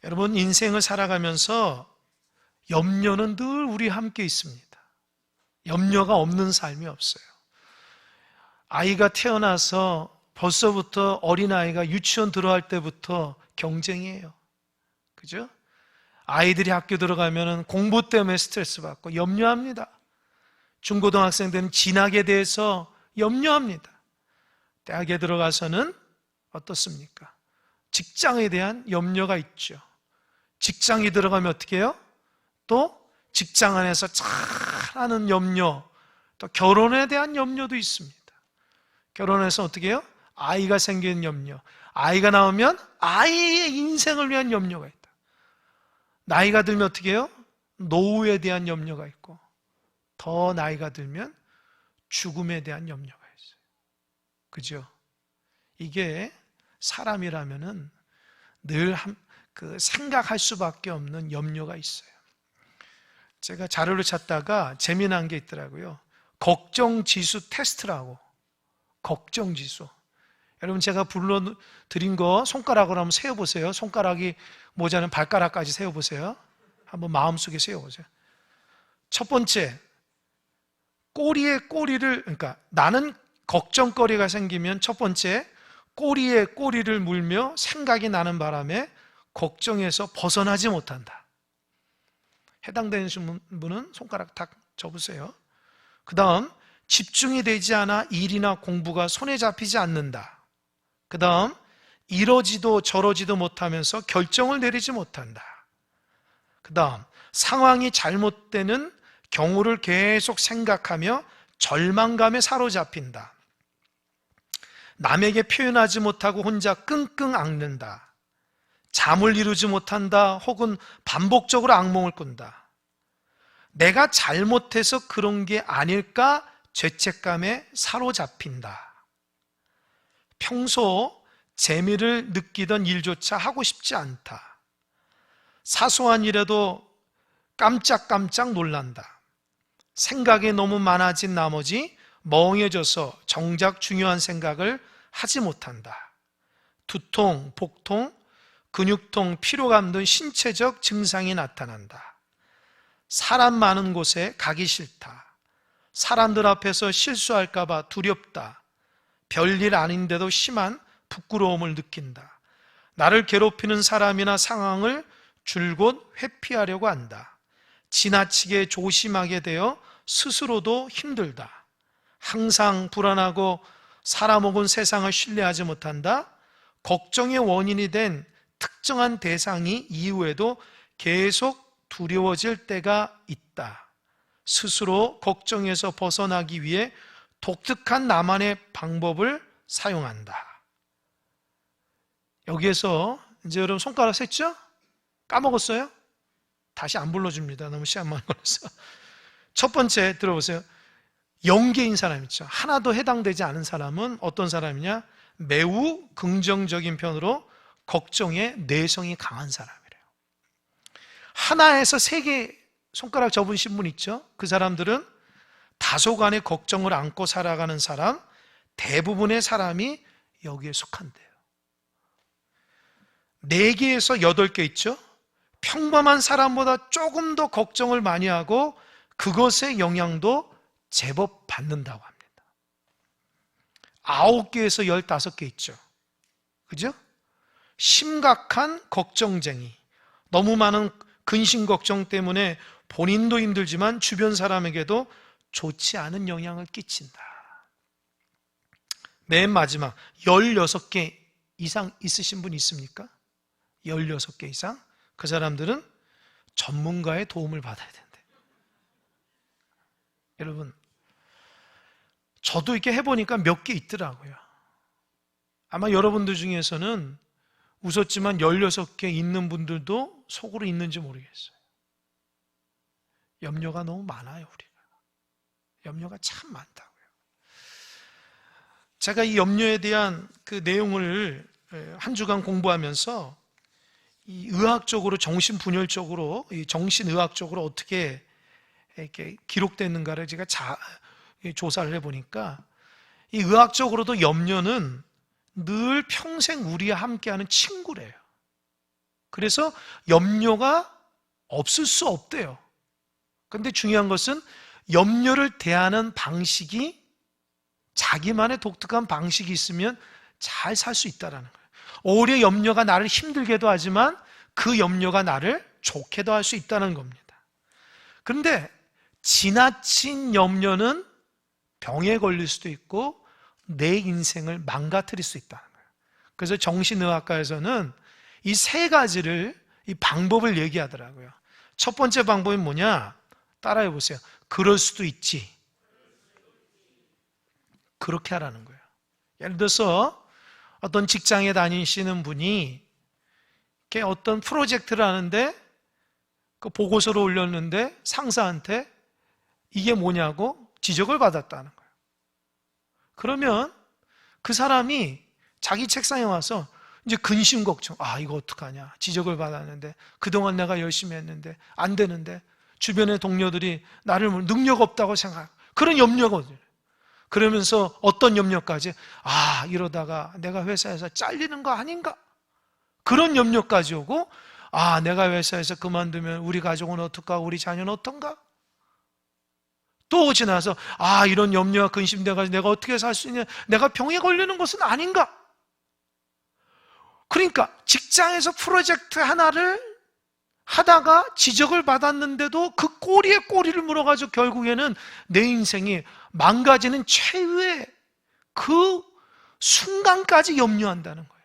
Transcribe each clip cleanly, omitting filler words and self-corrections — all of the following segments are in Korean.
여러분, 인생을 살아가면서 염려는 늘 우리 함께 있습니다. 염려가 없는 삶이 없어요. 아이가 태어나서 벌써부터 어린아이가 유치원 들어갈 때부터 경쟁이에요. 그죠? 아이들이 학교 들어가면 공부 때문에 스트레스 받고 염려합니다. 중고등학생들은 진학에 대해서 염려합니다. 대학에 들어가서는 어떻습니까? 직장에 대한 염려가 있죠. 직장에 들어가면 어떻게 해요? 또 직장 안에서 잘하는 염려, 또 결혼에 대한 염려도 있습니다. 결혼해서 어떻게 해요? 아이가 생기는 염려, 아이가 나오면 아이의 인생을 위한 염려가 있다. 나이가 들면 어떻게 해요? 노후에 대한 염려가 있고, 더 나이가 들면 죽음에 대한 염려가 있어요. 그죠? 이게 사람이라면은 늘 생각할 수밖에 없는 염려가 있어요. 제가 자료를 찾다가 재미난 게 있더라고요. 걱정지수 테스트라고. 걱정지수. 여러분, 제가 불러드린 거 손가락으로 한번 세어보세요. 손가락이 모자는 발가락까지 세어보세요. 한번 마음속에 세어보세요. 첫 번째, 그러니까 나는 걱정거리가 생기면 첫 번째, 꼬리에 꼬리를 물며 생각이 나는 바람에 걱정에서 벗어나지 못한다. 해당되는 분은 손가락 딱 접으세요. 그 다음, 집중이 되지 않아 일이나 공부가 손에 잡히지 않는다. 그 다음, 이러지도 저러지도 못하면서 결정을 내리지 못한다. 그 다음, 상황이 잘못되는 경우를 계속 생각하며 절망감에 사로잡힌다. 남에게 표현하지 못하고 혼자 끙끙 앓는다. 잠을 이루지 못한다. 혹은 반복적으로 악몽을 꾼다. 내가 잘못해서 그런 게 아닐까 죄책감에 사로잡힌다. 평소 재미를 느끼던 일조차 하고 싶지 않다. 사소한 일에도 깜짝깜짝 놀란다. 생각이 너무 많아진 나머지 멍해져서 정작 중요한 생각을 하지 못한다. 두통, 복통, 근육통, 피로감 등 신체적 증상이 나타난다. 사람 많은 곳에 가기 싫다. 사람들 앞에서 실수할까 봐 두렵다. 별일 아닌데도 심한 부끄러움을 느낀다. 나를 괴롭히는 사람이나 상황을 줄곧 회피하려고 한다. 지나치게 조심하게 되어 스스로도 힘들다. 항상 불안하고 사람 혹은 세상을 신뢰하지 못한다. 걱정의 원인이 된 특정한 대상이 이후에도 계속 두려워질 때가 있다. 스스로 걱정에서 벗어나기 위해 독특한 나만의 방법을 사용한다. 여기에서 이제 여러분 손가락 셌죠? 까먹었어요? 다시 안 불러줍니다. 너무 시간 많이 걸려서. 첫 번째 들어보세요. 영계인 사람 있죠. 하나도 해당되지 않은 사람은 어떤 사람이냐? 매우 긍정적인 편으로 걱정에 내성이 강한 사람이래요. 하나에서 3개 손가락 접으신 분 있죠? 그 사람들은 다소간의 걱정을 안고 살아가는 사람, 대부분의 사람이 여기에 속한대요. 4개에서 8개 있죠? 평범한 사람보다 조금 더 걱정을 많이 하고 그것의 영향도 제법 받는다고 합니다. 9개에서 15개 있죠. 그죠? 심각한 걱정쟁이. 너무 많은 근심 걱정 때문에 본인도 힘들지만 주변 사람에게도 좋지 않은 영향을 끼친다. 맨 마지막 16개 이상 있으신 분 있습니까? 16개 이상? 그 사람들은 전문가의 도움을 받아야 된대. 여러분, 저도 이렇게 해보니까 몇 개 있더라고요. 아마 여러분들 중에서는 웃었지만 16개 있는 분들도 속으로 있는지 모르겠어요. 염려가 너무 많아요, 우리가. 염려가 참 많다고요. 제가 이 염려에 대한 그 내용을 한 주간 공부하면서 이 의학적으로, 정신분열적으로, 이 정신의학적으로 어떻게 이렇게 기록됐는가를 제가 조사를 해보니까 이 의학적으로도 염려는 늘 평생 우리와 함께하는 친구래요. 그래서 염려가 없을 수 없대요. 근데 중요한 것은 염려를 대하는 방식이 자기만의 독특한 방식이 있으면 잘 살 수 있다는 거예요. 오히려 염려가 나를 힘들게도 하지만 그 염려가 나를 좋게도 할 수 있다는 겁니다. 그런데 지나친 염려는 병에 걸릴 수도 있고 내 인생을 망가뜨릴 수 있다는 거예요. 그래서 정신의학과에서는 이 세 가지를, 이 방법을 얘기하더라고요. 첫 번째 방법이 뭐냐? 따라해 보세요. 그럴 수도 있지. 그렇게 하라는 거예요. 예를 들어서 어떤 직장에 다니시는 분이 이렇게 어떤 프로젝트를 하는데 그 보고서를 올렸는데 상사한테 이게 뭐냐고 지적을 받았다는 거예요. 그러면 그 사람이 자기 책상에 와서 이제 근심 걱정, 이거 어떡하냐, 지적을 받았는데 그동안 내가 열심히 했는데 안 되는데 주변의 동료들이 나를 능력 없다고 생각하고 그런 염려거든요. 그러면서 어떤 염려까지, 이러다가 내가 회사에서 잘리는 거 아닌가, 그런 염려까지 오고, 내가 회사에서 그만두면 우리 가족은 어떨까, 우리 자녀는 어떤가, 또 지나서 이런 염려와 근심돼가지고 내가 어떻게 살 수 있냐, 내가 병에 걸리는 것은 아닌가. 그러니까 직장에서 프로젝트 하나를 하다가 지적을 받았는데도 그 꼬리에 꼬리를 물어가지고 결국에는 내 인생이 망가지는 최후의 그 순간까지 염려한다는 거예요.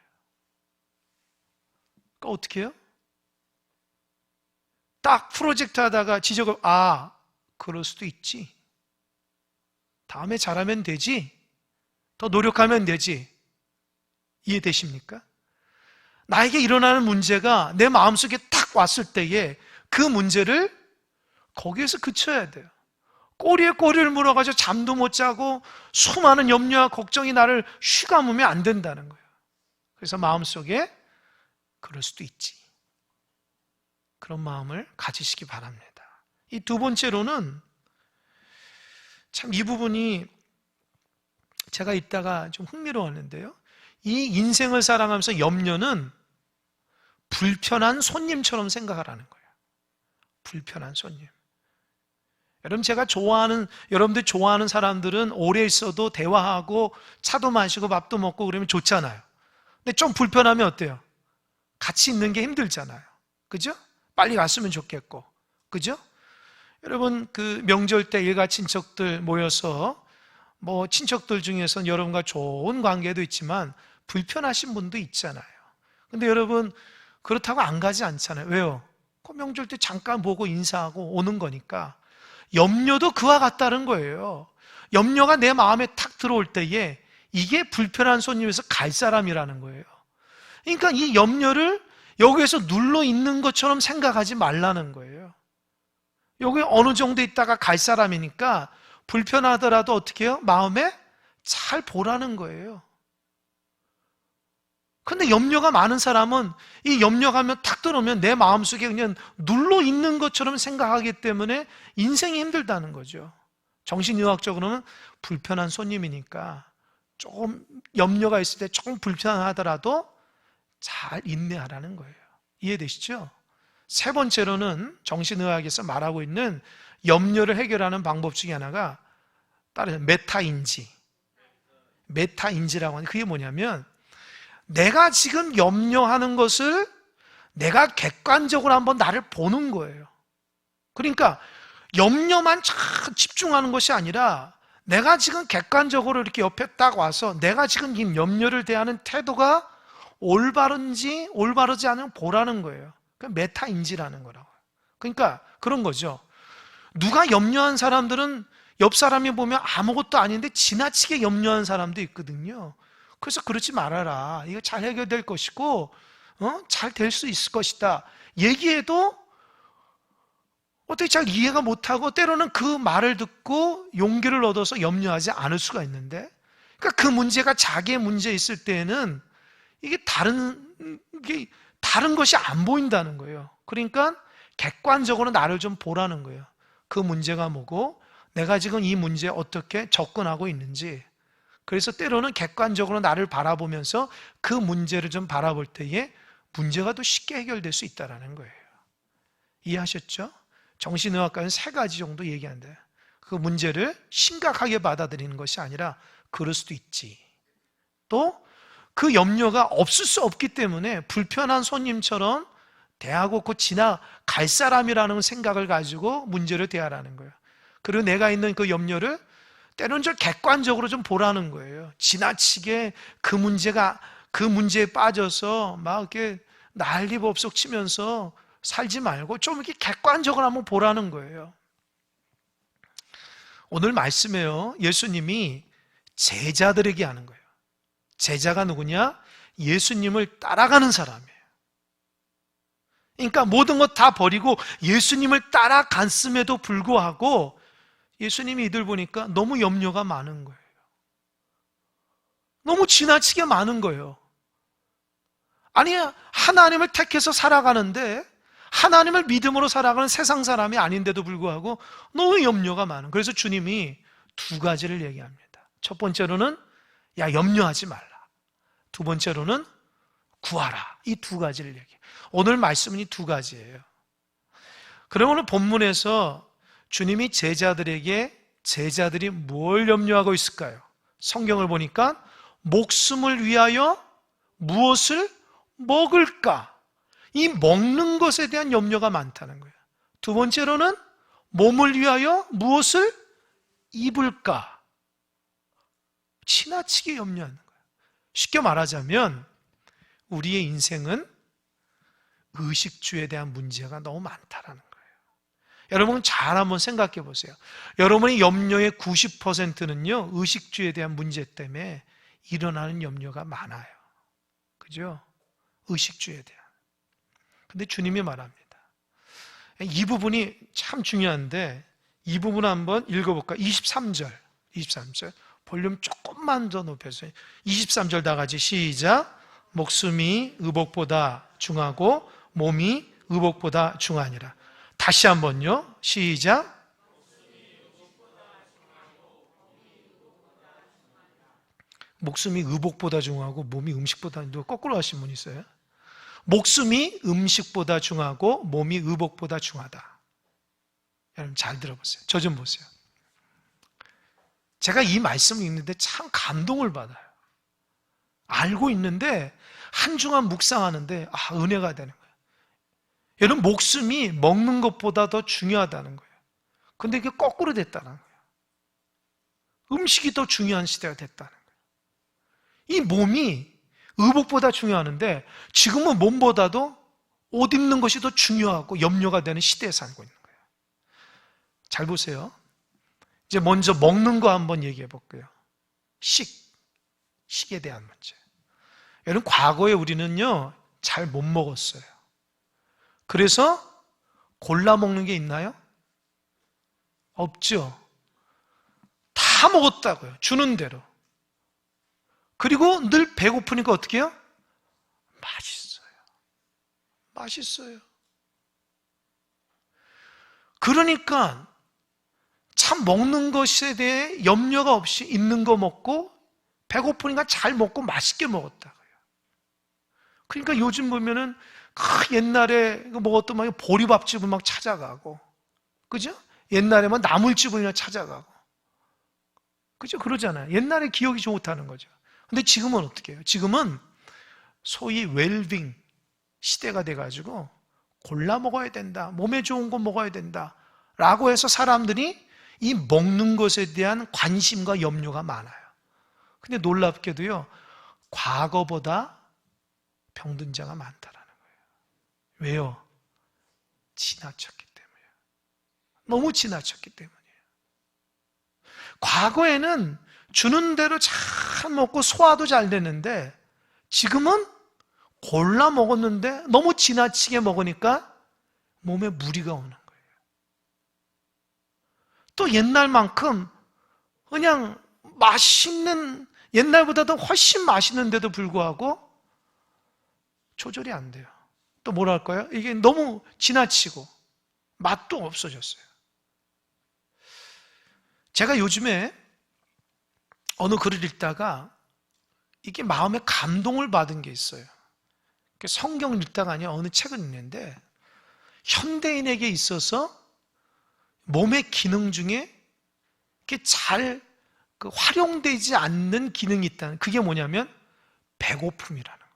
그러니까 어떻게 해요? 딱 프로젝트 하다가 지적을, 그럴 수도 있지, 다음에 잘하면 되지, 더 노력하면 되지. 이해되십니까? 나에게 일어나는 문제가 내 마음속에 탁 왔을 때에 그 문제를 거기에서 그쳐야 돼요. 꼬리에 꼬리를 물어가지고 잠도 못 자고 수많은 염려와 걱정이 나를 휘감으면 안 된다는 거예요. 그래서 마음속에 그럴 수도 있지, 그런 마음을 가지시기 바랍니다. 이 두 번째로는 참 이 부분이 제가 이따가 좀 흥미로웠는데요, 이 인생을 살아가면서 염려는 불편한 손님처럼 생각하라는 거예요. 불편한 손님. 여러분들 좋아하는 사람들은 오래 있어도 대화하고 차도 마시고 밥도 먹고 그러면 좋잖아요. 근데 좀 불편하면 어때요? 같이 있는 게 힘들잖아요. 그죠? 빨리 갔으면 좋겠고. 그죠? 여러분, 그 명절 때 일가 친척들 모여서 친척들 중에서는 여러분과 좋은 관계도 있지만 불편하신 분도 있잖아요. 근데 여러분, 그렇다고 안 가지 않잖아요. 왜요? 그 명절 때 잠깐 보고 인사하고 오는 거니까. 염려도 그와 같다는 거예요. 염려가 내 마음에 탁 들어올 때에 이게 불편한 손님에서 갈 사람이라는 거예요. 그러니까 이 염려를 여기에서 눌러 있는 것처럼 생각하지 말라는 거예요. 여기 어느 정도 있다가 갈 사람이니까 불편하더라도 어떻게 해요? 마음에 잘 보라는 거예요. 근데 염려가 많은 사람은 이 염려가 탁 들어오면 내 마음속에 그냥 눌러 있는 것처럼 생각하기 때문에 인생이 힘들다는 거죠. 정신의학적으로는 불편한 손님이니까 조금 염려가 있을 때 조금 불편하더라도 잘 인내하라는 거예요. 이해되시죠? 세 번째로는 정신의학에서 말하고 있는 염려를 해결하는 방법 중에 하나가 메타인지라고 하는, 그게 뭐냐면 내가 지금 염려하는 것을 내가 객관적으로 한번 나를 보는 거예요. 그러니까 염려만 집중하는 것이 아니라 내가 지금 객관적으로 이렇게 옆에 딱 와서 내가 지금 이 염려를 대하는 태도가 올바른지 올바르지 않은 보라는 거예요. 그러니까 메타인지라는 거라고요. 그러니까 그런 거죠. 누가 염려한 사람들은 옆 사람이 보면 아무것도 아닌데 지나치게 염려한 사람도 있거든요. 그래서 그러지 말아라, 이거 잘 해결될 것이고 잘 될 수 있을 것이다 얘기해도 어떻게 잘 이해가 못하고 때로는 그 말을 듣고 용기를 얻어서 염려하지 않을 수가 있는데, 그러니까 그 문제가 자기의 문제 있을 때에는 이게 다른 것이 안 보인다는 거예요. 그러니까 객관적으로 나를 좀 보라는 거예요. 그 문제가 뭐고 내가 지금 이 문제에 어떻게 접근하고 있는지. 그래서 때로는 객관적으로 나를 바라보면서 그 문제를 좀 바라볼 때에 문제가 더 쉽게 해결될 수 있다는 거예요. 이해하셨죠? 정신의학과는 3가지 정도 얘기하는데 그 문제를 심각하게 받아들이는 것이 아니라 그럴 수도 있지. 또 그 염려가 없을 수 없기 때문에 불편한 손님처럼 대하고 곧 지나갈 사람이라는 생각을 가지고 문제를 대하라는 거예요. 그리고 내가 있는 그 염려를 때로는 좀 객관적으로 좀 보라는 거예요. 지나치게 그 문제에 빠져서 막 이렇게 난리법석 치면서 살지 말고 좀 이렇게 객관적으로 한번 보라는 거예요. 오늘 말씀에요, 예수님이 제자들에게 하는 거예요. 제자가 누구냐? 예수님을 따라가는 사람이에요. 그러니까 모든 것 다 버리고 예수님을 따라갔음에도 불구하고 예수님이 이들 보니까 너무 염려가 많은 거예요. 너무 지나치게 많은 거예요. 아니, 하나님을 택해서 살아가는데 하나님을 믿음으로 살아가는 세상 사람이 아닌데도 불구하고 너무 염려가 많은 거예요. 그래서 주님이 2가지를 얘기합니다. 첫 번째로는 야, 염려하지 말라. 2번째로는 구하라. 이 2가지를 얘기해요. 오늘 말씀은 이 2가지예요. 그럼 오늘 본문에서 주님이 제자들이 뭘 염려하고 있을까요? 성경을 보니까 목숨을 위하여 무엇을 먹을까? 이 먹는 것에 대한 염려가 많다는 거예요. 2번째로는 몸을 위하여 무엇을 입을까? 지나치게 염려하는 거예요. 쉽게 말하자면 우리의 인생은 의식주에 대한 문제가 너무 많다라는 거예요. 여러분 잘 한번 생각해 보세요. 여러분의 염려의 90%는요 의식주에 대한 문제 때문에 일어나는 염려가 많아요. 그죠? 의식주에 대한. 근데 주님이 말합니다. 이 부분이 참 중요한데 이 부분 한번 읽어볼까? 23절 볼륨 조금만 더 높여서 23절 다 같이 시작. 목숨이 의복보다 중하고 몸이 의복보다 중하니라. 다시 한번요. 시작. 목숨이 의복보다 중하고 몸이 음식보다, 누가 거꾸로 하신 분 있어요? 목숨이 음식보다 중하고 몸이 의복보다 중하다. 여러분 잘 들어보세요. 저 좀 보세요. 제가 이 말씀을 읽는데 참 감동을 받아요. 알고 있는데 한 주간 묵상하는데 은혜가 되는 거예요. 여러분 목숨이 먹는 것보다 더 중요하다는 거예요. 근데 이게 거꾸로 됐다는 거예요. 음식이 더 중요한 시대가 됐다는 거예요. 이 몸이 의복보다 중요하는데 지금은 몸보다도 옷 입는 것이 더 중요하고 염려가 되는 시대에 살고 있는 거예요. 잘 보세요. 이제 먼저 먹는 거 한번 얘기해 볼게요. 식에 대한 문제. 여러분 과거에 우리는요 잘 못 먹었어요. 그래서 골라 먹는 게 있나요? 없죠. 다 먹었다고요. 주는 대로. 그리고 늘 배고프니까 어떻게 해요? 맛있어요. 그러니까 참 먹는 것에 대해 염려가 없이 있는 거 먹고 배고프니까 잘 먹고 맛있게 먹었다고요. 그러니까 요즘 보면은 옛날에 먹었던 막 보리밥집을 막 찾아가고, 그죠? 옛날에 막 나물집을 찾아가고, 그죠? 그러잖아요. 옛날에 기억이 좋다는 거죠. 근데 지금은 어떻게 해요? 지금은 소위 웰빙 시대가 돼가지고 골라 먹어야 된다, 몸에 좋은 거 먹어야 된다 라고 해서 사람들이 이 먹는 것에 대한 관심과 염려가 많아요. 근데 놀랍게도요 과거보다 병든 자가 많다라는 거예요. 왜요? 지나쳤기 때문이에요. 너무 지나쳤기 때문이에요. 과거에는 주는 대로 잘 먹고 소화도 잘 됐는데 지금은 골라 먹었는데 너무 지나치게 먹으니까 몸에 무리가 오는 거예요. 또 옛날만큼 그냥 맛있는, 옛날보다도 훨씬 맛있는데도 불구하고 조절이 안 돼요. 또 뭐랄까요? 이게 너무 지나치고 맛도 없어졌어요. 제가 요즘에 어느 글을 읽다가 이게 마음에 감동을 받은 게 있어요. 성경을 읽다가 어느 책을 읽는데 현대인에게 있어서 몸의 기능 중에 이렇게 잘 활용되지 않는 기능이 있다는, 그게 뭐냐면 배고픔이라는 거예요.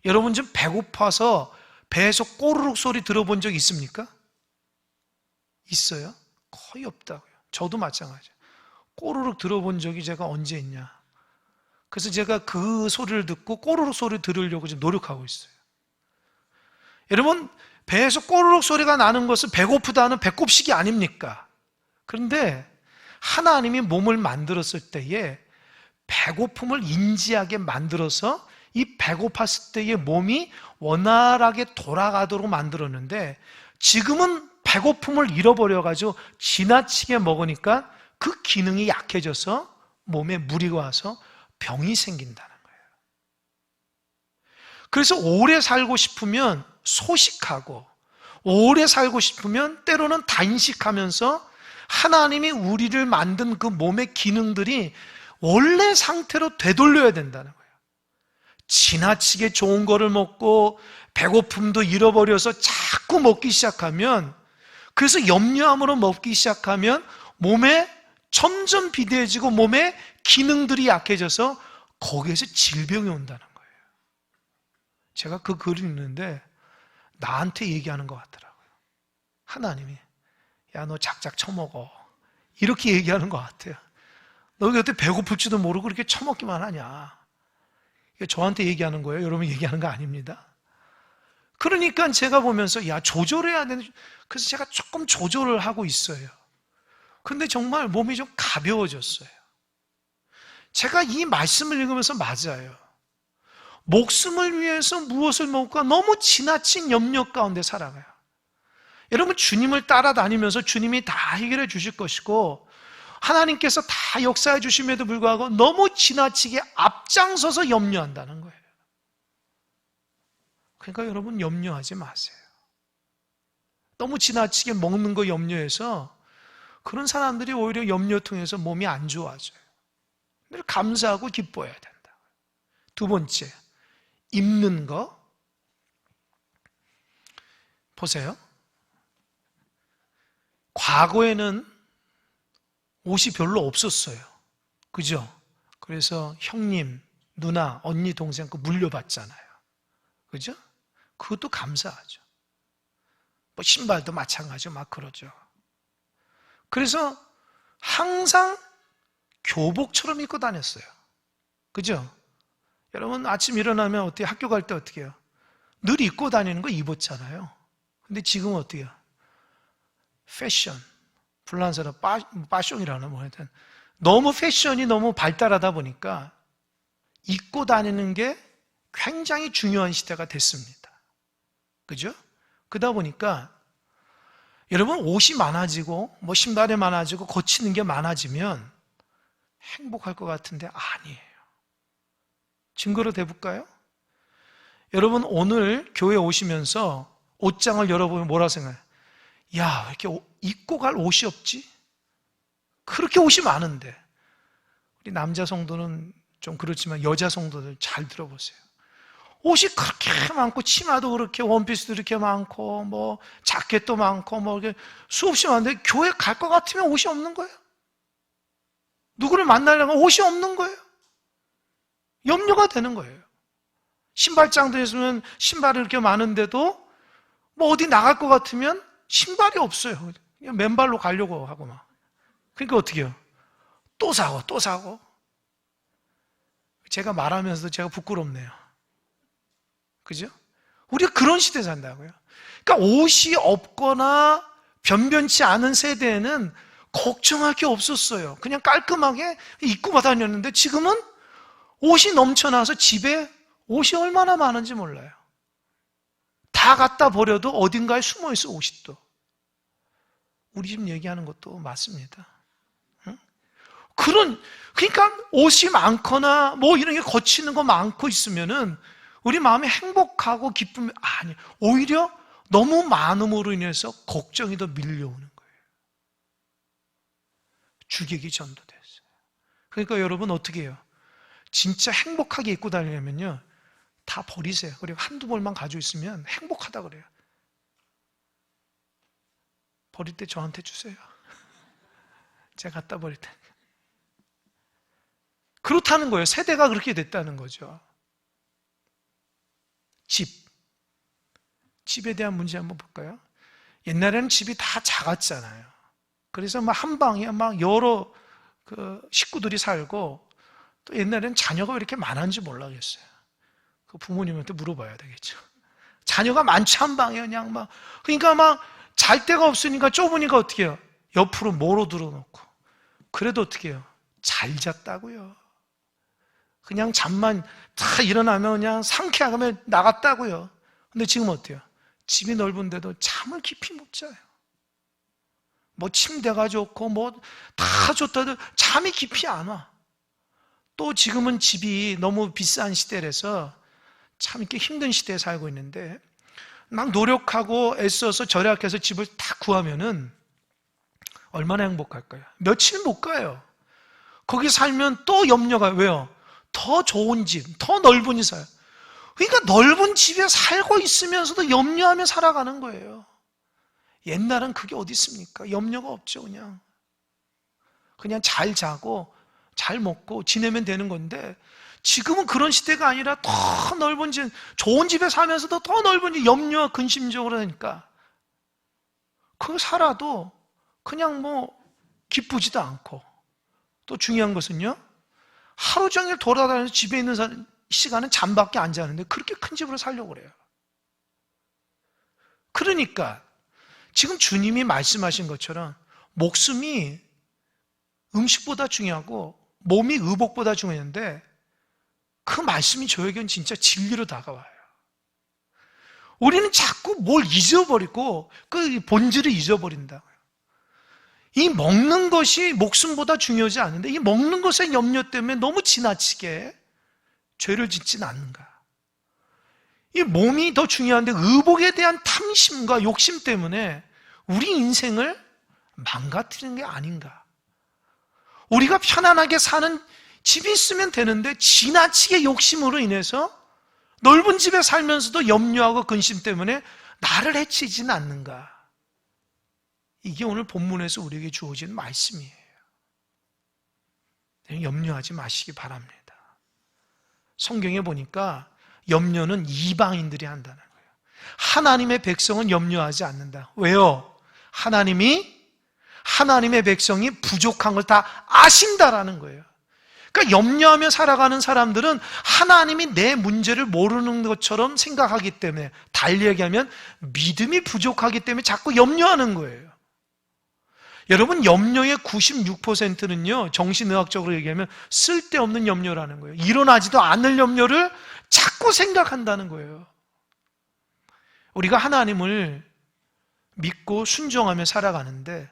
여러분 좀 배고파서 배에서 꼬르륵 소리 들어본 적 있습니까? 있어요? 거의 없다고요. 저도 마찬가지예요. 꼬르륵 들어본 적이 제가 언제 있냐. 그래서 제가 그 소리를 듣고 꼬르륵 소리 들으려고 지금 노력하고 있어요. 여러분, 배에서 꼬르륵 소리가 나는 것은 배고프다는 배꼽식이 아닙니까? 그런데 하나님이 몸을 만들었을 때에 배고픔을 인지하게 만들어서 이 배고팠을 때의 몸이 원활하게 돌아가도록 만들었는데, 지금은 배고픔을 잃어버려가지고 지나치게 먹으니까 그 기능이 약해져서 몸에 무리가 와서 병이 생긴다는 거예요. 그래서 오래 살고 싶으면 소식하고, 오래 살고 싶으면 때로는 단식하면서 하나님이 우리를 만든 그 몸의 기능들이 원래 상태로 되돌려야 된다는 거예요. 지나치게 좋은 거를 먹고 배고픔도 잃어버려서 자꾸 먹기 시작하면, 그래서 염려함으로 먹기 시작하면 몸에 점점 비대해지고 몸의 기능들이 약해져서 거기에서 질병이 온다는 거예요. 제가 그 글을 읽는데 나한테 얘기하는 것 같더라고요. 하나님이, 야, 너 작작 처먹어, 이렇게 얘기하는 것 같아요. 너 그때 배고플지도 모르고 그렇게 처먹기만 하냐. 저한테 얘기하는 거예요. 여러분 얘기하는 거 아닙니다. 그러니까 제가 보면서 야, 조절해야 되는, 그래서 제가 조금 조절을 하고 있어요. 근데 정말 몸이 좀 가벼워졌어요. 제가 이 말씀을 읽으면서 맞아요. 목숨을 위해서 무엇을 먹을까 너무 지나친 염려 가운데 살아가요. 여러분, 주님을 따라다니면서 주님이 다 해결해 주실 것이고 하나님께서 다 역사해 주심에도 불구하고 너무 지나치게 앞장서서 염려한다는 거예요. 그러니까 여러분, 염려하지 마세요. 너무 지나치게 먹는 거 염려해서 그런 사람들이 오히려 염려 통해서 몸이 안 좋아져요. 늘 감사하고 기뻐해야 된다. 두 번째, 입는 거. 보세요. 과거에는 옷이 별로 없었어요. 그죠? 그래서 형님, 누나, 언니, 동생 거 물려받잖아요. 그죠? 그것도 감사하죠. 뭐 신발도 마찬가지로 막 그러죠. 그래서 항상 교복처럼 입고 다녔어요. 그죠? 여러분 아침 일어나면 어떻게, 학교 갈 때 어떻게 해요? 늘 입고 다니는 거 입었잖아요. 근데 지금은 어떻게 해요? 패션, 불란서로 빠숑이라는 뭐 하여튼 너무 패션이 너무 발달하다 보니까 입고 다니는 게 굉장히 중요한 시대가 됐습니다. 그죠? 그러다 보니까 여러분, 옷이 많아지고 뭐 신발이 많아지고 거치는 게 많아지면 행복할 것 같은데 아니에요. 증거로 대볼까요? 여러분, 오늘 교회 오시면서 옷장을 열어보면 뭐라 생각해요? 야, 왜 이렇게 입고 갈 옷이 없지? 그렇게 옷이 많은데. 우리 남자 성도는 좀 그렇지만 여자 성도들 잘 들어보세요. 옷이 그렇게 많고, 치마도 그렇게, 원피스도 이렇게 많고, 뭐 자켓도 많고, 뭐 이렇게 수없이 많은데 교회 갈 것 같으면 옷이 없는 거예요. 누구를 만나려면 옷이 없는 거예요. 염려가 되는 거예요. 신발장도 있으면 신발이 이렇게 많은데도 뭐 어디 나갈 것 같으면 신발이 없어요. 그냥 맨발로 가려고 하고 막. 그러니까 어떻게 해요? 또 사고 또 사고. 제가 말하면서도 제가 부끄럽네요. 그죠? 우리가 그런 시대에 산다고요. 그러니까 옷이 없거나 변변치 않은 세대에는 걱정할 게 없었어요. 그냥 깔끔하게 입고 다녔는데 지금은 옷이 넘쳐나서 집에 옷이 얼마나 많은지 몰라요. 다 갖다 버려도 어딘가에 숨어 있어, 옷이 또. 우리 집 얘기하는 것도 맞습니다. 응? 그러니까 옷이 많거나 뭐 이런 게 거치는 거 많고 있으면은 우리 마음이 행복하고 기쁨이 아니, 오히려 너무 많음으로 인해서 걱정이 더 밀려오는 거예요. 주객이 전도됐어요. 그러니까 여러분 어떻게 해요? 진짜 행복하게 입고 다니려면요, 다 버리세요. 그리고 한두 벌만 가지고 있으면 행복하다 그래요. 버릴 때 저한테 주세요. 제가 갖다 버릴 테니까. 그렇다는 거예요. 세대가 그렇게 됐다는 거죠. 집에 대한 문제 한번 볼까요? 옛날에는 집이 다 작았잖아요. 그래서 막 한 방에 막 여러 식구들이 살고, 또 옛날에는 자녀가 왜 이렇게 많은지 몰라겠어요. 그 부모님한테 물어봐야 되겠죠. 자녀가 많지 한 방에 그냥 막, 그러니까 막 잘 데가 없으니까 좁으니까 어떻게 해요? 옆으로 모로 들어놓고. 그래도 어떻게 해요? 잘 잤다고요. 그냥 잠만 다 일어나면 그냥 상쾌하게 나갔다고요. 근데 지금 어때요? 집이 넓은데도 잠을 깊이 못 자요. 뭐 침대가 좋고 뭐 다 좋다도 잠이 깊이 안 와. 또 지금은 집이 너무 비싼 시대라서 참 이렇게 힘든 시대에 살고 있는데, 막 노력하고 애써서 절약해서 집을 다 구하면은 얼마나 행복할까요? 며칠 못 가요. 거기 살면 또 염려가, 왜요? 더 좋은 집, 더 넓은 집 살아요. 그러니까 넓은 집에 살고 있으면서도 염려하며 살아가는 거예요. 옛날은 그게 어디 있습니까? 염려가 없죠. 그냥 잘 자고 잘 먹고 지내면 되는 건데, 지금은 그런 시대가 아니라 더 넓은 집, 좋은 집에 살면서도 더 넓은 집, 염려와 근심적으로 하니까 그거 살아도 그냥 뭐 기쁘지도 않고, 또 중요한 것은요, 하루 종일 돌아다니면서 집에 있는 시간은 잠밖에 안 자는데 그렇게 큰 집으로 살려고 그래요. 그러니까 지금 주님이 말씀하신 것처럼 목숨이 음식보다 중요하고 몸이 의복보다 중요한데, 그 말씀이 저에겐 진짜 진리로 다가와요. 우리는 자꾸 뭘 잊어버리고 그 본질을 잊어버린다고요. 이 먹는 것이 목숨보다 중요하지 않은데, 이 먹는 것의 염려 때문에 너무 지나치게 죄를 짓진 않는가. 이 몸이 더 중요한데 의복에 대한 탐심과 욕심 때문에 우리 인생을 망가뜨리는 게 아닌가. 우리가 편안하게 사는 집이 있으면 되는데 지나치게 욕심으로 인해서 넓은 집에 살면서도 염려하고 근심 때문에 나를 해치지는 않는가. 이게 오늘 본문에서 우리에게 주어진 말씀이에요. 염려하지 마시기 바랍니다. 성경에 보니까 염려는 이방인들이 한다는 거예요. 하나님의 백성은 염려하지 않는다. 왜요? 하나님의 백성이 부족한 걸 다 아신다라는 거예요. 그러니까 염려하며 살아가는 사람들은 하나님이 내 문제를 모르는 것처럼 생각하기 때문에, 달리 얘기하면 믿음이 부족하기 때문에 자꾸 염려하는 거예요. 여러분, 염려의 96%는요, 정신의학적으로 얘기하면 쓸데없는 염려라는 거예요. 일어나지도 않을 염려를 자꾸 생각한다는 거예요. 우리가 하나님을 믿고 순종하며 살아가는데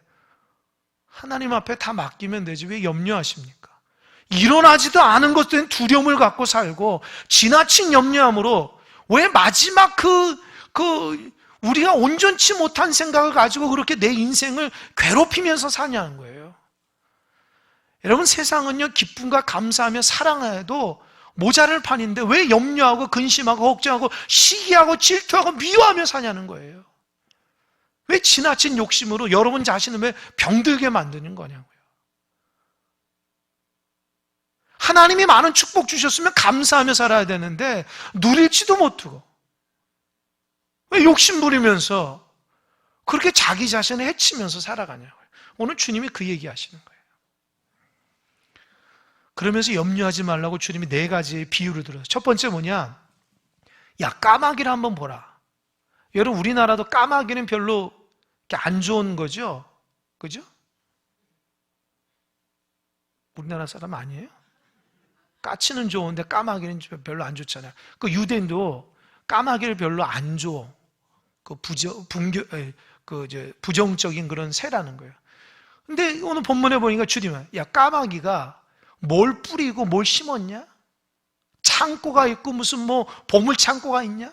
하나님 앞에 다 맡기면 되지 왜 염려하십니까? 일어나지도 않은 것들은 두려움을 갖고 살고 지나친 염려함으로 왜 마지막 우리가 온전치 못한 생각을 가지고 그렇게 내 인생을 괴롭히면서 사냐는 거예요. 여러분, 세상은요, 기쁨과 감사하며 사랑해도 모자랄 판인데 왜 염려하고 근심하고 걱정하고 시기하고 질투하고 미워하며 사냐는 거예요. 왜 지나친 욕심으로 여러분 자신을 왜 병들게 만드는 거냐고요. 하나님이 많은 축복 주셨으면 감사하며 살아야 되는데 누릴지도 못하고 왜 욕심 부리면서 그렇게 자기 자신을 해치면서 살아가냐고요. 오늘 주님이 그 얘기 하시는 거예요. 그러면서 염려하지 말라고 주님이 4가지의 비유를 들어요. 첫 번째 뭐냐? 야, 까마귀를 한번 보라. 여러분, 우리나라도 까마귀는 별로 안 좋은 거죠? 그죠? 우리나라 사람 아니에요? 까치는 좋은데 까마귀는 별로 안 좋잖아요. 그 유대인도 까마귀를 별로 안 줘. 부정적인 그런 새라는 거예요. 근데 오늘 본문에 보니까 주님은, 야, 까마귀가 뭘 뿌리고 뭘 심었냐? 창고가 있고 무슨 뭐 보물 창고가 있냐?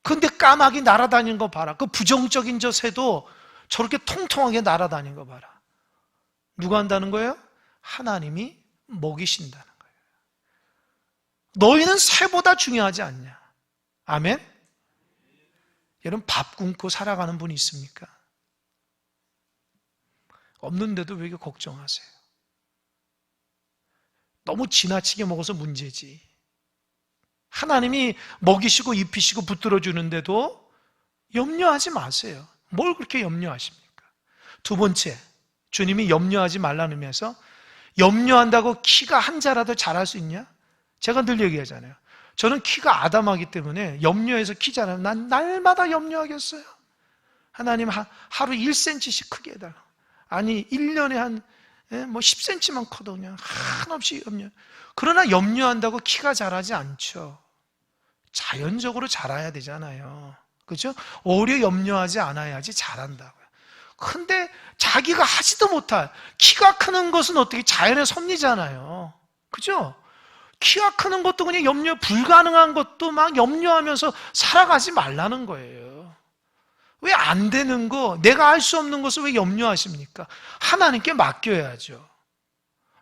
근데 까마귀 날아다니는 거 봐라. 그 부정적인 저 새도 저렇게 통통하게 날아다니는 거 봐라. 누가 한다는 거예요? 하나님이 먹이신다는 거예요. 너희는 새보다 중요하지 않냐? 아멘? 여러분, 밥 굶고 살아가는 분이 있습니까? 없는데도 왜 이렇게 걱정하세요? 너무 지나치게 먹어서 문제지. 하나님이 먹이시고 입히시고 붙들어 주는데도 염려하지 마세요. 뭘 그렇게 염려하십니까? 두 번째, 주님이 염려하지 말라는 의미에서, 염려한다고 키가 한 자라도 자랄 수 있냐? 제가 늘 얘기하잖아요. 저는 키가 아담하기 때문에 염려해서 키 자라면 난 날마다 염려하겠어요. 하나님 하루 1cm씩 크게 해달라. 아니 1년에 한 10cm만 커도 그냥 한없이 염려. 그러나 염려한다고 키가 자라지 않죠. 자연적으로 자라야 되잖아요. 그렇죠? 오히려 염려하지 않아야지 자란다고요. 근데 자기가 하지도 못할, 키가 크는 것은 어떻게 자연의 섭리잖아요. 그죠? 키가 크는 것도 그냥 염려, 불가능한 것도 막 염려하면서 살아가지 말라는 거예요. 왜 안 되는 거, 내가 할 수 없는 것을 왜 염려하십니까? 하나님께 맡겨야죠.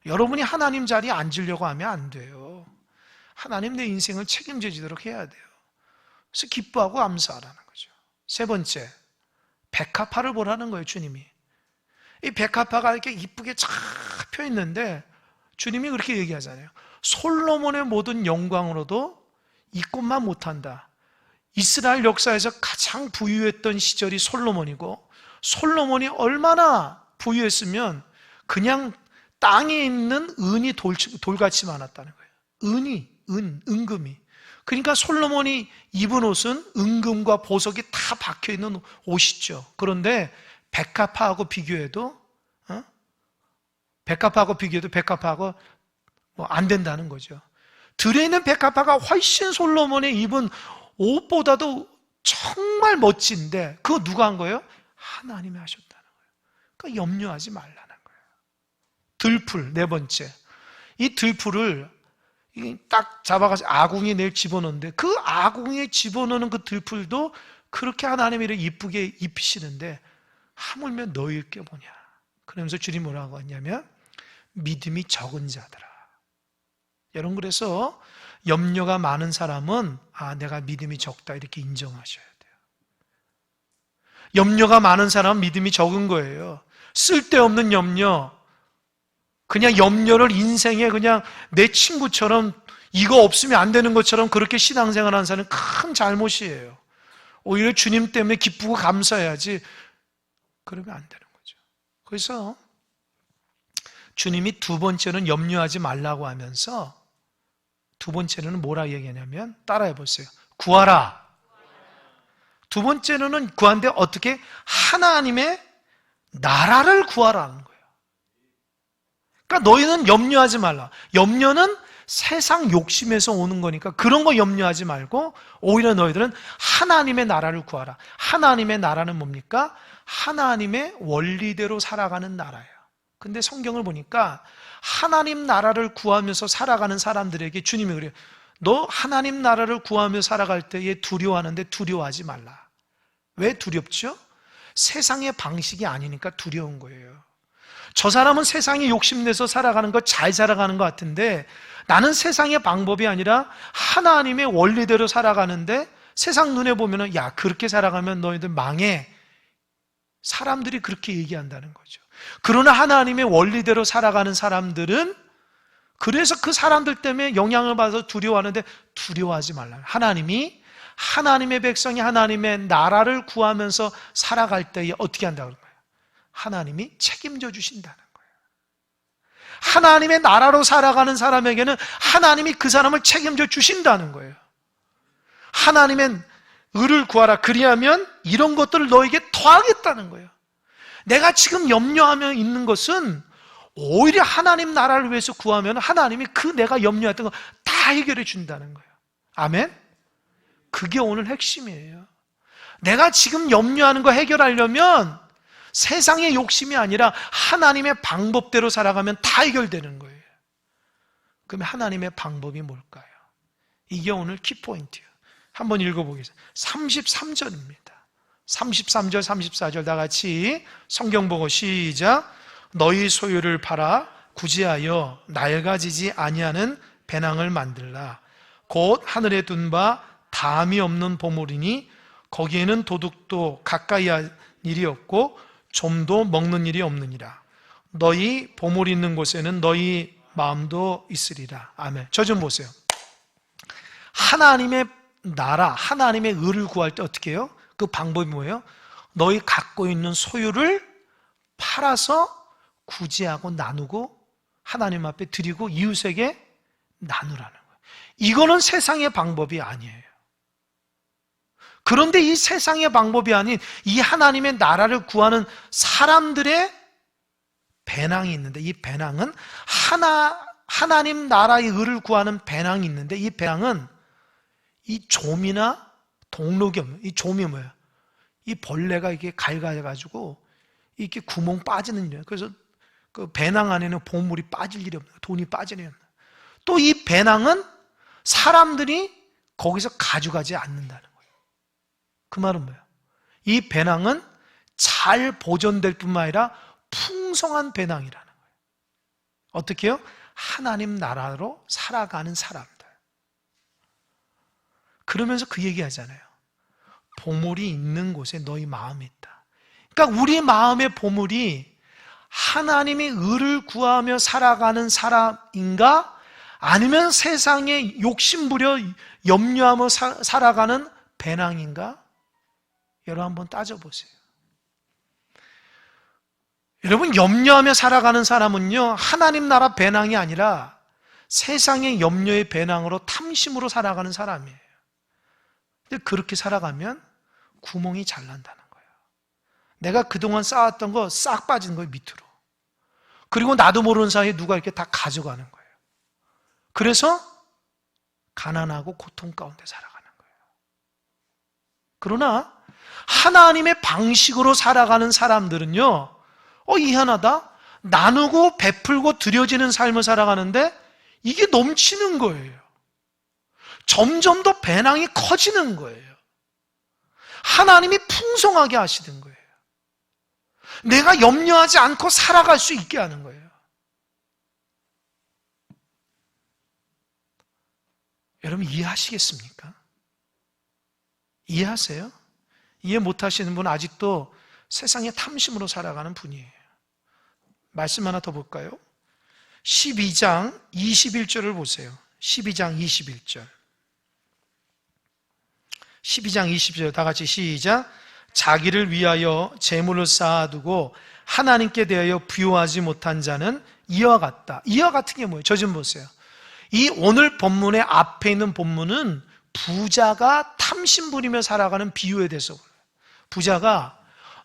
여러분이 하나님 자리에 앉으려고 하면 안 돼요. 하나님 내 인생을 책임져 주도록 해야 돼요. 그래서 기뻐하고 감사하라는 거죠. 세 번째, 백합화를 보라는 거예요, 주님이. 이 백합화가 이렇게 이쁘게 쫙 펴 있는데 주님이 그렇게 얘기하잖아요. 솔로몬의 모든 영광으로도 이 꽃만 못한다. 이스라엘 역사에서 가장 부유했던 시절이 솔로몬이고, 솔로몬이 얼마나 부유했으면 그냥 땅에 있는 은이 돌같이 많았다는 거예요. 은금이. 그러니까 솔로몬이 입은 옷은 은금과 보석이 다 박혀있는 옷이죠. 그런데 백합화하고 비교해도 백합화하고 안 된다는 거죠. 들에 있는 백합화가 훨씬 솔로몬의 입은 옷보다도 정말 멋진데, 그거 누가 한 거예요? 하나님이 하셨다는 거예요. 그러니까 염려하지 말라는 거예요. 들풀, 네 번째. 이 들풀을 딱 잡아가지고 아궁이에 내일 집어넣는데, 그 아궁이에 집어넣는 그 들풀도 그렇게 하나님이 이렇게 이쁘게 입히시는데 하물며 너희를 껴보냐. 그러면서 주님 뭐라고 하냐면 믿음이 적은 자들아. 여러분, 그래서 염려가 많은 사람은 내가 믿음이 적다 이렇게 인정하셔야 돼요. 염려가 많은 사람은 믿음이 적은 거예요. 쓸데없는 염려, 그냥 염려를 인생에 그냥 내 친구처럼 이거 없으면 안 되는 것처럼 그렇게 신앙생활하는 사람은 큰 잘못이에요. 오히려 주님 때문에 기쁘고 감사해야지. 그러면 안 되는 거죠. 그래서 주님이 두 번째는 염려하지 말라고 하면서 두 번째는 뭐라 얘기하냐면, 따라해 보세요. 구하라. 두 번째는 구한데 어떻게? 하나님의 나라를 구하라는 거예요. 그러니까 너희는 염려하지 말라. 염려는 세상 욕심에서 오는 거니까 그런 거 염려하지 말고 오히려 너희들은 하나님의 나라를 구하라. 하나님의 나라는 뭡니까? 하나님의 원리대로 살아가는 나라예요. 근데 성경을 보니까 하나님 나라를 구하면서 살아가는 사람들에게 주님이 그래요. 너 하나님 나라를 구하며 살아갈 때에 두려워하는데 두려워하지 말라. 왜 두렵죠? 세상의 방식이 아니니까 두려운 거예요. 저 사람은 세상에 욕심내서 살아가는 거 잘 살아가는 것 같은데 나는 세상의 방법이 아니라 하나님의 원리대로 살아가는데 세상 눈에 보면은 야, 그렇게 살아가면 너희들 망해. 사람들이 그렇게 얘기한다는 거죠. 그러나 하나님의 원리대로 살아가는 사람들은 그래서 그 사람들 때문에 영향을 받아서 두려워하는데 두려워하지 말라. 하나님의 백성이 하나님의 나라를 구하면서 살아갈 때에 어떻게 한다고 그런 거예요? 하나님이 책임져 주신다는 거예요. 하나님의 나라로 살아가는 사람에게는 하나님이 그 사람을 책임져 주신다는 거예요. 하나님의 의를 구하라. 그리하면 이런 것들을 너에게 더하겠다는 거예요. 내가 지금 염려하며 있는 것은 오히려 하나님 나라를 위해서 구하면 하나님이 그 내가 염려했던 거 다 해결해 준다는 거예요. 아멘? 그게 오늘 핵심이에요. 내가 지금 염려하는 거 해결하려면 세상의 욕심이 아니라 하나님의 방법대로 살아가면 다 해결되는 거예요. 그러면 하나님의 방법이 뭘까요? 이게 오늘 키포인트예요. 한번 읽어보겠습니다. 33절입니다. 33절, 34절 다 같이 성경 보고 시작. 너희 소유를 팔아 구제하여 낡아지지 아니하는 배낭을 만들라. 곧 하늘에 둔 바 담이 없는 보물이니 거기에는 도둑도 가까이 할 일이 없고 좀도 먹는 일이 없느니라. 너희 보물이 있는 곳에는 너희 마음도 있으리라. 아멘. 저 좀 보세요. 하나님의 나라, 하나님의 의를 구할 때 어떻게 해요? 그 방법이 뭐예요? 너희 갖고 있는 소유를 팔아서 구제하고 나누고 하나님 앞에 드리고 이웃에게 나누라는 거예요. 이거는 세상의 방법이 아니에요. 그런데 이 세상의 방법이 아닌 이 하나님의 나라를 구하는 사람들의 배낭이 있는데, 이 배낭은 하나님 나라의 의를 구하는 배낭이 있는데, 이 배낭은 이 좀이나 동록이 없는, 이 좀이 뭐예요? 이 벌레가 이렇게 갈가져가지고 이렇게 구멍 빠지는 일이에요. 그래서 그 배낭 안에는 보물이 빠질 일이 없는, 돈이 빠질 일이 없는. 또 이 배낭은 사람들이 거기서 가져가지 않는다는 거예요. 그 말은 뭐예요? 이 배낭은 잘 보존될 뿐만 아니라 풍성한 배낭이라는 거예요. 어떻게 해요? 하나님 나라로 살아가는 사람들. 그러면서 그 얘기 하잖아요. 보물이 있는 곳에 너희 마음이 있다. 그러니까 우리 마음의 보물이 하나님의 의를 구하며 살아가는 사람인가? 아니면 세상에 욕심부려 염려하며 살아가는 배낭인가? 여러분 한번 따져보세요. 여러분, 염려하며 살아가는 사람은요, 하나님 나라 배낭이 아니라 세상의 염려의 배낭으로 탐심으로 살아가는 사람이에요. 근데 그렇게 살아가면 구멍이 잘 난다는 거예요. 내가 그동안 쌓았던 거 싹 빠지는 거예요, 밑으로. 그리고 나도 모르는 사이에 누가 이렇게 다 가져가는 거예요. 그래서 가난하고 고통 가운데 살아가는 거예요. 그러나 하나님의 방식으로 살아가는 사람들은요, 희한하다. 나누고 베풀고 드려지는 삶을 살아가는데 이게 넘치는 거예요. 점점 더 배낭이 커지는 거예요. 하나님이 풍성하게 하시는 거예요. 내가 염려하지 않고 살아갈 수 있게 하는 거예요. 여러분 이해하시겠습니까? 이해하세요? 이해 못하시는 분은 아직도 세상의 탐심으로 살아가는 분이에요. 말씀 하나 더 볼까요? 12장 21절을 보세요. 12장 21절. 12장 20절 다 같이 시작. 자기를 위하여 재물을 쌓아두고 하나님께 대하여 부요하지 못한 자는 이와 같다. 이와 같은 게 뭐예요? 저 좀 보세요. 이 오늘 본문의 앞에 있는 본문은 부자가 탐심 부리며 살아가는 비유에 대해서 그래요. 부자가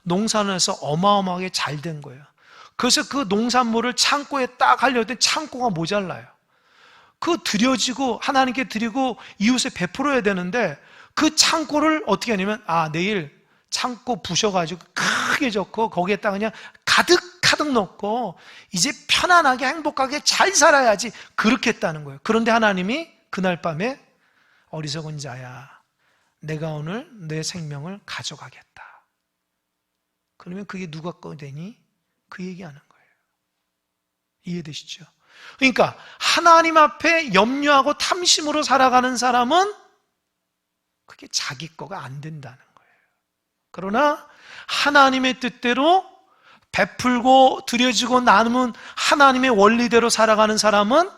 농사를 해서 어마어마하게 잘 된 거예요. 그래서 그 농산물을 창고에 딱 하려고 했더니 창고가 모자라요. 그 드려지고 하나님께 드리고 이웃에 베풀어야 되는데 그 창고를 어떻게 하냐면 내일 창고 부셔가지고 크게 젓고 거기에다 그냥 가득 넣고 이제 편안하게 행복하게 잘 살아야지 그렇게 했다는 거예요. 그런데 하나님이 그날 밤에 어리석은 자야, 내가 오늘 내 생명을 가져가겠다. 그러면 그게 누가 거되니? 그 얘기하는 거예요. 이해되시죠? 그러니까 하나님 앞에 염려하고 탐심으로 살아가는 사람은 그게 자기 거가 안 된다는 거예요. 그러나 하나님의 뜻대로 베풀고 드려지고 나누면 하나님의 원리대로 살아가는 사람은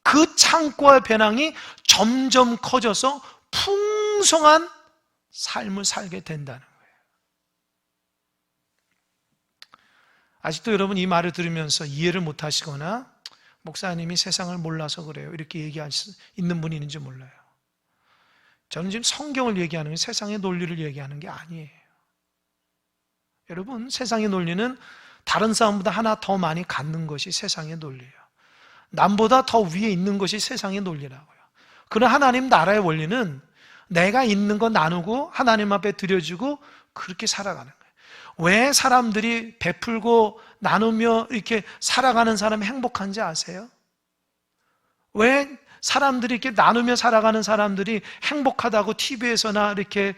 그 창고의 배낭이 점점 커져서 풍성한 삶을 살게 된다는 거예요. 아직도 여러분 이 말을 들으면서 이해를 못하시거나 목사님이 세상을 몰라서 그래요, 이렇게 얘기할 수 있는 분이 있는지 몰라요. 저는 지금 성경을 얘기하는 게 세상의 논리를 얘기하는 게 아니에요. 여러분, 세상의 논리는 다른 사람보다 하나 더 많이 갖는 것이 세상의 논리예요. 남보다 더 위에 있는 것이 세상의 논리라고요. 그러나 하나님 나라의 원리는 내가 있는 거 나누고 하나님 앞에 드려주고 그렇게 살아가는 거예요. 왜 사람들이 베풀고 나누며 이렇게 살아가는 사람이 행복한지 아세요? 왜 사람들이 이렇게 나누며 살아가는 사람들이 행복하다고 TV에서나 이렇게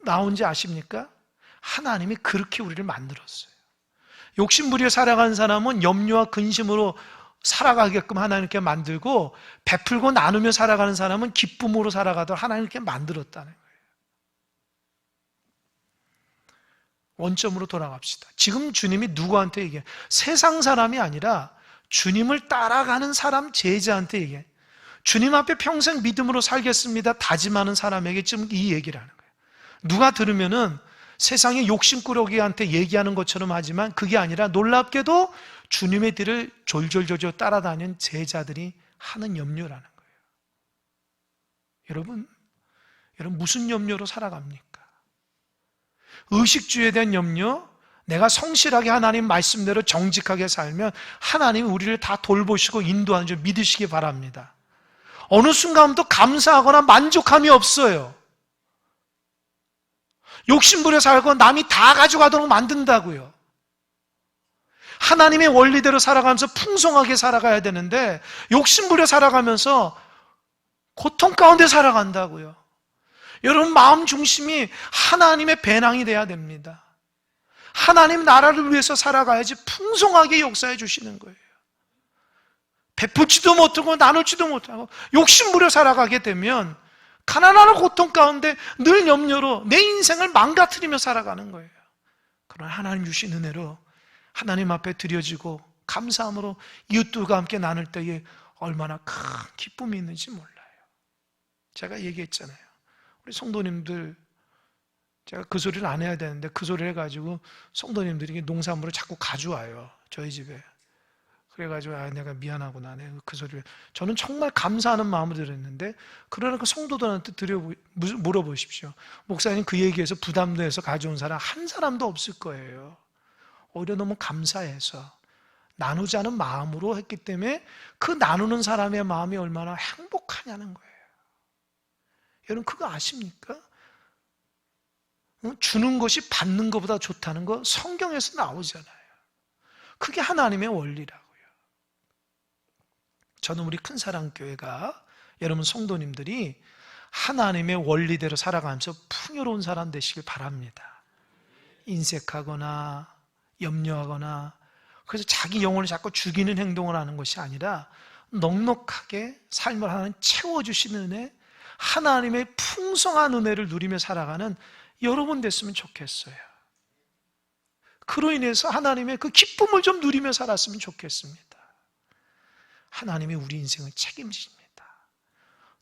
나온지 아십니까? 하나님이 그렇게 우리를 만들었어요. 욕심부려 살아가는 사람은 염려와 근심으로 살아가게끔 하나님께 만들고, 베풀고 나누며 살아가는 사람은 기쁨으로 살아가도록 하나님께 만들었다는 거예요. 원점으로 돌아갑시다. 지금 주님이 누구한테 얘기해요? 세상 사람이 아니라 주님을 따라가는 사람, 제자한테 얘기해요. 주님 앞에 평생 믿음으로 살겠습니다 다짐하는 사람에게 지금 이 얘기를 하는 거예요. 누가 들으면은 세상의 욕심꾸러기한테 얘기하는 것처럼 하지만 그게 아니라 놀랍게도 주님의 뒤를 졸졸졸졸 따라다니는 제자들이 하는 염려라는 거예요. 여러분 무슨 염려로 살아갑니까? 의식주의에 대한 염려, 내가 성실하게 하나님 말씀대로 정직하게 살면 하나님이 우리를 다 돌보시고 인도하는 줄 믿으시기 바랍니다. 어느 순간부터 감사하거나 만족함이 없어요. 욕심부려 살고 남이 다 가져가도록 만든다고요. 하나님의 원리대로 살아가면서 풍성하게 살아가야 되는데 욕심부려 살아가면서 고통 가운데 살아간다고요. 여러분 마음 중심이 하나님의 배낭이 돼야 됩니다. 하나님 나라를 위해서 살아가야지 풍성하게 역사해 주시는 거예요. 베풀지도 못하고 나눌지도 못하고 욕심부려 살아가게 되면 가난한 고통 가운데 늘 염려로 내 인생을 망가뜨리며 살아가는 거예요. 그러나 하나님 주신 은혜로 하나님 앞에 드려지고 감사함으로 이웃들과 함께 나눌 때에 얼마나 큰 기쁨이 있는지 몰라요. 제가 얘기했잖아요. 우리 성도님들, 제가 그 소리를 안 해야 되는데 그 소리를 해가지고 성도님들이 농산물을 자꾸 가져와요, 저희 집에. 그래가지고 내가 미안하구나, 내가 그 소리를. 저는 정말 감사하는 마음으로 들었는데, 그러나 그 성도들한테 물어보십시오. 목사님 그 얘기에서 부담돼서 가져온 사람 한 사람도 없을 거예요. 오히려 너무 감사해서 나누자는 마음으로 했기 때문에 그 나누는 사람의 마음이 얼마나 행복하냐는 거예요. 여러분 그거 아십니까? 주는 것이 받는 것보다 좋다는 거 성경에서 나오잖아요. 그게 하나님의 원리라고요. 저는 우리 큰사랑교회가 여러분 성도님들이 하나님의 원리대로 살아가면서 풍요로운 사람 되시길 바랍니다. 인색하거나 염려하거나 그래서 자기 영혼을 자꾸 죽이는 행동을 하는 것이 아니라 넉넉하게 삶을 하나님 채워주시는 은혜, 하나님의 풍성한 은혜를 누리며 살아가는 여러분 됐으면 좋겠어요. 그로 인해서 하나님의 그 기쁨을 좀 누리며 살았으면 좋겠습니다. 하나님이 우리 인생을 책임집니다.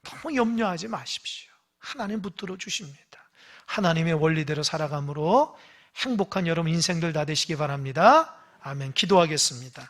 너무 염려하지 마십시오. 하나님 붙들어 주십니다. 하나님의 원리대로 살아감으로 행복한 여러분 인생들 다 되시기 바랍니다. 아멘. 기도하겠습니다.